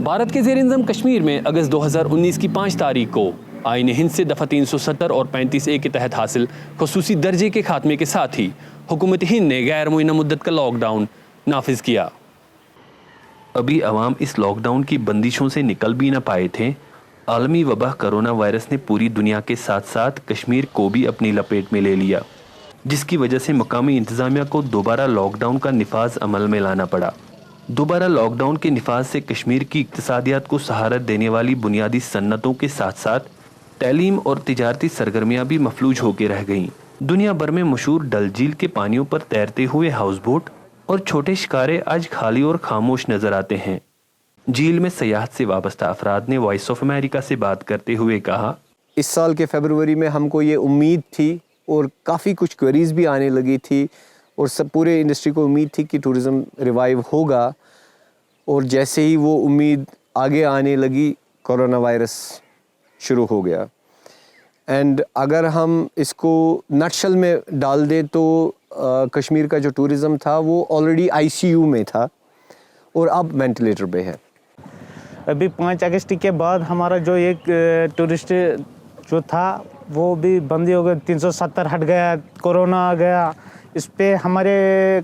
भारत के ज़ेर इंतज़ाम कश्मीर में अगस्त 2019 की 5 तारीख को आईन हिंद से दफ़ा 370 और 35A के तहत हासिल ख़ुसूसी दर्जे के खात्मे के साथ ही हुकूमत हिंद ने गैर मुअय्यना मुद्दत का लॉकडाउन नाफिज किया। अभी अवाम इस लॉकडाउन की बंदिशों से निकल भी ना पाए थे। आलमी वबा कोरोना वायरस ने पूरी दुनिया के साथ साथ कश्मीर को भी अपनी लपेट में ले लिया, जिसकी वजह से मकामी इंतज़ामिया को दोबारा लॉकडाउन का निफाज अमल में लाना पड़ा। दोबारा लॉकडाउन के निफाज से कश्मीर की इक्तिसादियात को सहारा देने वाली बुनियादी सन्नतों के साथ साथ तैलीम और तिजारती सरगर्मियाँ भी मफलूज होकर रह गईं। दुनिया भर में मशहूर डल झील के पानियों पर तैरते हुए हाउस बोट और छोटे शिकारे आज खाली और खामोश नजर आते हैं। झील में सयाहत से वाबस्ता अफराद ने वॉइस ऑफ अमेरिका से बात करते हुए कहा, इस साल के फरवरी में हमको ये उम्मीद थी और काफ़ी कुछ क्वेरीज भी आने लगी थी और सब पूरे इंडस्ट्री को उम्मीद थी कि टूरिज़्म रिवाइव होगा, और जैसे ही वो उम्मीद आगे आने लगी कोरोना वायरस शुरू हो गया। एंड अगर हम इसको नटशल में डाल दें तो कश्मीर का जो टूरिज़्म था वो ऑलरेडी ICU में था और अब वेंटिलेटर पे है। अभी 5 अगस्त के बाद हमारा जो एक टूरिस्ट जो था वो भी बंदी हो गया, 370 हट गया, कोरोना आ गया। इस पे हमारे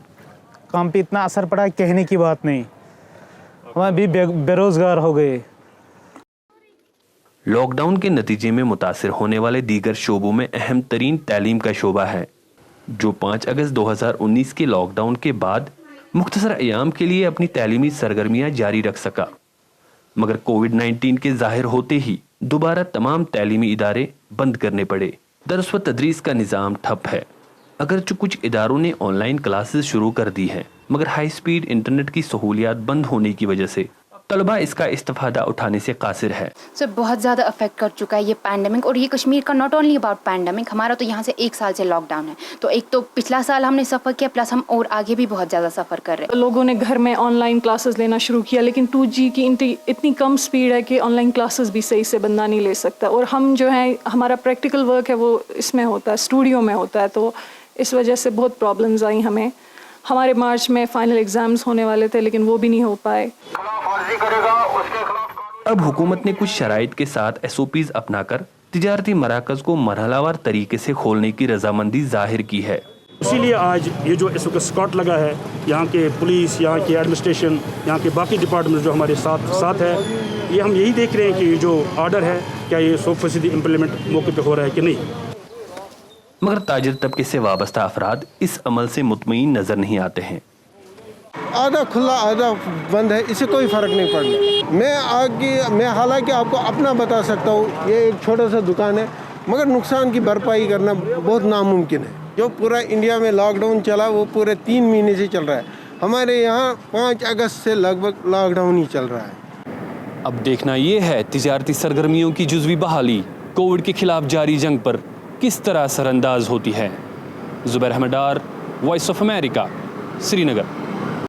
काम पे इतना असर पड़ा, कहने की बात नहीं। हम अभी बेरोज़गार हो गए। लॉकडाउन के नतीजे में मुतासिर होने वाले दीगर शोबों में अहम तरीन तैलीम का शोबा है, जो 5 अगस्त 2019 के लॉकडाउन के बाद मुख्तसर अयाम के लिए अपनी तैलीमी सरगर्मियाँ जारी रख सका, मगर कोविड-19 के ज़ाहिर होते ही दोबारा तमाम तैलीमी इदारे बंद करने पड़े। दरस व तदरीस का निज़ाम ठप है। अगरचि कुछ इदारों ने ऑनलाइन क्लासेस शुरू कर दी हैं, मगर हाई स्पीड इंटरनेट की सहूलियात बंद होने की वजह से तलबा इसका इस्तिफादा उठाने से कासिर है। बहुत ज़्यादा अफेक्ट कर चुका है ये पैंडमिक, और ये कश्मीर का नॉट ओनली अबाउट पैंडमिक, हमारा तो यहाँ से 1 साल से लॉकडाउन है। तो एक तो पिछला साल हमने सफ़र किया, प्लस हम और आगे भी बहुत ज़्यादा सफ़र कर रहे हैं। लोगों ने घर में ऑनलाइन क्लासेस लेना शुरू किया, लेकिन 2G की इतनी कम स्पीड है कि ऑनलाइन क्लासेस भी सही से बंदा नहीं ले सकता। और हम जो है हमारा प्रैक्टिकल वर्क है वो इसमें होता है, स्टूडियो में होता है, तो इस वजह से बहुत प्रॉब्लम्स आई हमें। हमारे मार्च में फाइनल एग्जाम्स होने वाले थे, लेकिन वो भी नहीं हो पाए। अब हुकूमत ने कुछ शराइत के साथ SOPs अपनाकर तिजारती मराकज़ को मरहलावार तरीके से खोलने की रजामंदी जाहिर की है। इसीलिए आज ये जो इस वक्त स्कॉट लगा है, यहाँ के पुलिस, यहाँ के एडमिनिस्ट्रेशन, यहाँ के बाकी डिपार्टमेंट जो हमारे साथ है, ये हम यही देख रहे हैं कि जो आर्डर है क्या ये 100% इम्प्लीमेंट मौके पे हो रहा है कि नहीं। मगर ताजिर तबके से वाबस्ता अफराद इस अमल से मुतमईन नजर नहीं आते हैं। आधा खुला आधा बंद है, इससे कोई फ़र्क नहीं पड़ना। मैं हालांकि आपको अपना बता सकता हूँ, ये एक छोटा सा दुकान है, मगर नुकसान की भरपाई करना बहुत नामुमकिन है। जो पूरा इंडिया में लॉकडाउन चला वो पूरे 3 महीने से चल रहा है। हमारे यहाँ 5 अगस्त से लगभग लॉकडाउन ही चल रहा है। अब देखना ये है तिजारती सरगर्मियों की जुज़वी बहाली कोविड के खिलाफ जारी जंग पर किस तरह असरअंदाज होती है। Zubair Ahmad Dar, voice of America, Srinagar.